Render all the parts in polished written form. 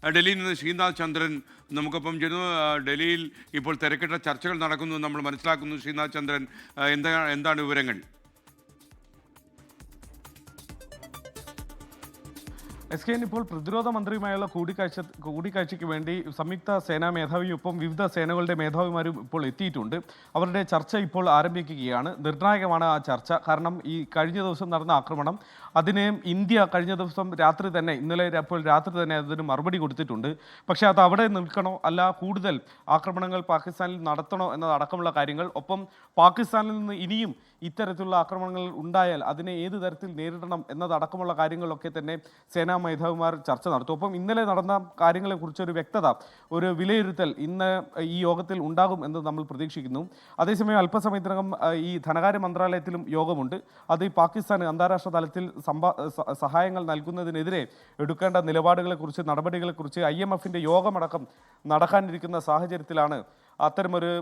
ഡൽഹിയിൽ നിന്ന് ശ്രീനാഥ് ചന്ദ്രൻ നമുക്കൊപ്പം ചേരുന്നു. ഡൽഹിയിൽ ഇപ്പോൾ തിരക്കിട്ട ചർച്ചകൾ നടക്കുന്നു നമ്മൾ മനസ്സിലാക്കുന്നു. ശ്രീനാഥ് ചന്ദ്രൻ, എന്താണ് വിവരങ്ങൾ? SKN ഇപ്പോൾ പ്രതിരോധ മന്ത്രിയുമായുള്ള കൂടിക്കാഴ്ചയ്ക്ക് വേണ്ടി സംയുക്ത സേനാ മേധാവിയൊപ്പം വിവിധ സേനകളുടെ മേധാവിമാരും ഇപ്പോൾ എത്തിയിട്ടുണ്ട്. അവരുടെ ചർച്ച ഇപ്പോൾ ആരംഭിക്കുകയാണ്. നിർണായകമാണ് ആ ചർച്ച. കാരണം ഈ കഴിഞ്ഞ ദിവസം നടന്ന ആക്രമണം, അതിന് ഇന്ത്യ കഴിഞ്ഞ ദിവസം ഇന്നലെ രാത്രി തന്നെ അതിന് മറുപടി കൊടുത്തിട്ടുണ്ട്. പക്ഷേ അത് അവിടെ നിൽക്കണോ അല്ല കൂടുതൽ ആക്രമണങ്ങൾ പാകിസ്ഥാനിൽ നടത്തണോ എന്നതടക്കമുള്ള കാര്യങ്ങൾ, ഒപ്പം പാകിസ്ഥാനിൽ നിന്ന് ഇനിയും ഇത്തരത്തിലുള്ള ആക്രമണങ്ങൾ ഉണ്ടായാൽ അതിനെ ഏത് തരത്തിൽ നേരിടണം എന്നതടക്കമുള്ള കാര്യങ്ങളൊക്കെ തന്നെ സേനാ മേധാവിമാർ ചർച്ച നടത്തും. ഒപ്പം ഇന്നലെ നടന്ന കാര്യങ്ങളെക്കുറിച്ചൊരു വ്യക്തത, ഒരു വിലയിരുത്തൽ ഇന്ന് ഈ യോഗത്തിൽ ഉണ്ടാകും എന്ന് നമ്മൾ പ്രതീക്ഷിക്കുന്നു. അതേസമയം അല്പസമയത്തിനകം ഈ ധനകാര്യ മന്ത്രാലയത്തിലും യോഗമുണ്ട്. അത് ഈ പാകിസ്ഥാന് അന്താരാഷ്ട്ര തലത്തിൽ സഹായങ്ങൾ നൽകുന്നതിനെതിരെ എടുക്കേണ്ട നിലപാടുകളെക്കുറിച്ച്, നടപടികളെക്കുറിച്ച് IMFന്റെ യോഗമടക്കം നടക്കാനിരിക്കുന്ന സാഹചര്യത്തിലാണ് അത്തരമൊരു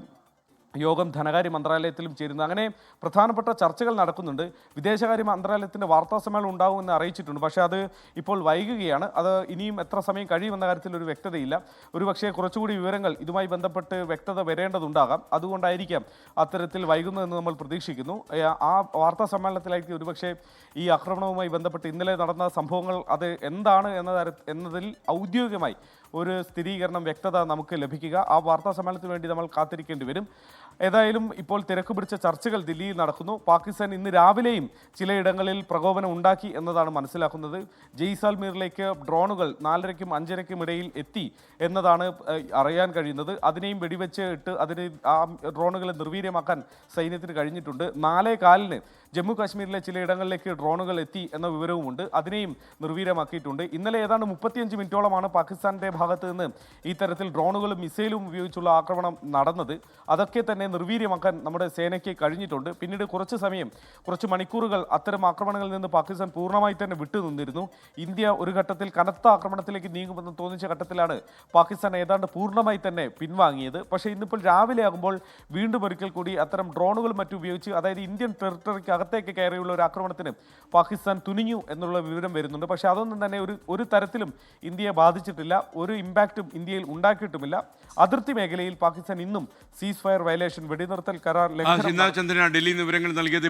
യോഗം ധനകാര്യ മന്ത്രാലയത്തിലും ചേരുന്നത്. അങ്ങനെ പ്രധാനപ്പെട്ട ചർച്ചകൾ നടക്കുന്നുണ്ട്. വിദേശകാര്യ മന്ത്രാലയത്തിൻ്റെ വാർത്താ സമ്മേളനം ഉണ്ടാകുമെന്ന് അറിയിച്ചിട്ടുണ്ട്. പക്ഷേ അത് ഇപ്പോൾ വൈകുകയാണ്. അത് ഇനിയും എത്ര സമയം കഴിയുമെന്ന കാര്യത്തിൽ ഒരു വ്യക്തതയില്ല. ഒരുപക്ഷേ കുറച്ചുകൂടി വിവരങ്ങൾ ഇതുമായി ബന്ധപ്പെട്ട് വ്യക്തത വരേണ്ടതുണ്ടാകാം. അതുകൊണ്ടായിരിക്കാം അത്തരത്തിൽ വൈകുന്നതെന്ന് നമ്മൾ പ്രതീക്ഷിക്കുന്നു. ആ വാർത്താ സമ്മേളനത്തിലായിരിക്കും ഒരുപക്ഷേ ഈ ആക്രമണവുമായി ബന്ധപ്പെട്ട് ഇന്നലെ നടന്ന സംഭവങ്ങൾ അത് എന്താണ് എന്നതിൽ ഔദ്യോഗികമായി ഒരു സ്ഥിരീകരണം, വ്യക്തത നമുക്ക് ലഭിക്കുക. ആ വാർത്താ സമ്മേളനത്തിന് വേണ്ടി നമ്മൾ കാത്തിരിക്കേണ്ടി വരും. ഏതായാലും ഇപ്പോൾ തിരക്ക് പിടിച്ച ചർച്ചകൾ ദില്ലിയിൽ നടക്കുന്നു. പാകിസ്ഥാൻ ഇന്ന് രാവിലെയും ചിലയിടങ്ങളിൽ പ്രകോപനം ഉണ്ടാക്കി എന്നതാണ് മനസ്സിലാക്കുന്നത്. ജയ്സാൽമീറിലേക്ക് ഡ്രോണുകൾ 4:30ക്കും 5:30ക്കും ഇടയിൽ എത്തി എന്നതാണ് അറിയാൻ കഴിയുന്നത്. അതിനെയും വെടിവെച്ച് ഇട്ട് ആ ഡ്രോണുകളെ നിർവീര്യമാക്കാൻ സൈന്യത്തിന് കഴിഞ്ഞിട്ടുണ്ട്. 4:15 ജമ്മു കാശ്മീരിലെ ചിലയിടങ്ങളിലേക്ക് ഡ്രോണുകൾ എത്തി എന്ന വിവരവുമുണ്ട്. അതിനെയും നിർവീര്യമാക്കിയിട്ടുണ്ട്. ഇന്നലെ ഏതാണ്ട് 35 മിനിറ്റോളമാണ് പാകിസ്ഥാൻ്റെ ഭാഗത്ത് നിന്ന് ഈ തരത്തിൽ ഡ്രോണുകളും മിസൈലും ഉപയോഗിച്ചുള്ള ആക്രമണം നടന്നത്. അതൊക്കെ തന്നെ നിർവീര്യമാക്കാൻ നമ്മുടെ സേനയ്ക്ക് കഴിഞ്ഞിട്ടുണ്ട്. പിന്നീട് കുറച്ച് മണിക്കൂറുകൾ അത്തരം ആക്രമണങ്ങളിൽ നിന്ന് പാകിസ്ഥാൻ പൂർണ്ണമായി തന്നെ വിട്ടുനിന്നിരുന്നു. ഇന്ത്യ ഒരു ഘട്ടത്തിൽ കനത്ത ആക്രമണത്തിലേക്ക് നീങ്ങുമെന്ന് തോന്നിച്ച ഘട്ടത്തിലാണ് പാകിസ്ഥാൻ ഏതാണ്ട് പൂർണ്ണമായി തന്നെ പിൻവാങ്ങിയത്. പക്ഷേ ഇന്നിപ്പോൾ രാവിലെ ആകുമ്പോൾ വീണ്ടും ഒരിക്കൽ കൂടി അത്തരം ഡ്രോണുകളും മറ്റും ഉപയോഗിച്ച്, അതായത് ഇന്ത്യൻ ടെറിട്ടറിക്ക് അകത്തേക്ക് കയറിയുള്ള ഒരു ആക്രമണത്തിന് പാകിസ്ഥാൻ തുനിഞ്ഞു എന്നുള്ള വിവരം വരുന്നുണ്ട്. പക്ഷേ അതൊന്നും തന്നെ ഒരു തരത്തിലും ഇന്ത്യയെ ബാധിച്ചിട്ടില്ല. ഒരു ഇമ്പാക്റ്റും ഇന്ത്യയിൽ ഉണ്ടാക്കിയിട്ടുമില്ല. അതിർത്തി മേഖലയിൽ പാകിസ്ഥാൻ ഇന്നും സീസ് ഫയർ വയലേഷൻ, വെടിനിർത്തൽ കരാർ ലംഘനം. ശ്രീനാഥ് ചന്ദ്രനാണ് ഡൽഹിയിൽ നിന്ന് വിവരങ്ങൾ നൽകിയത്.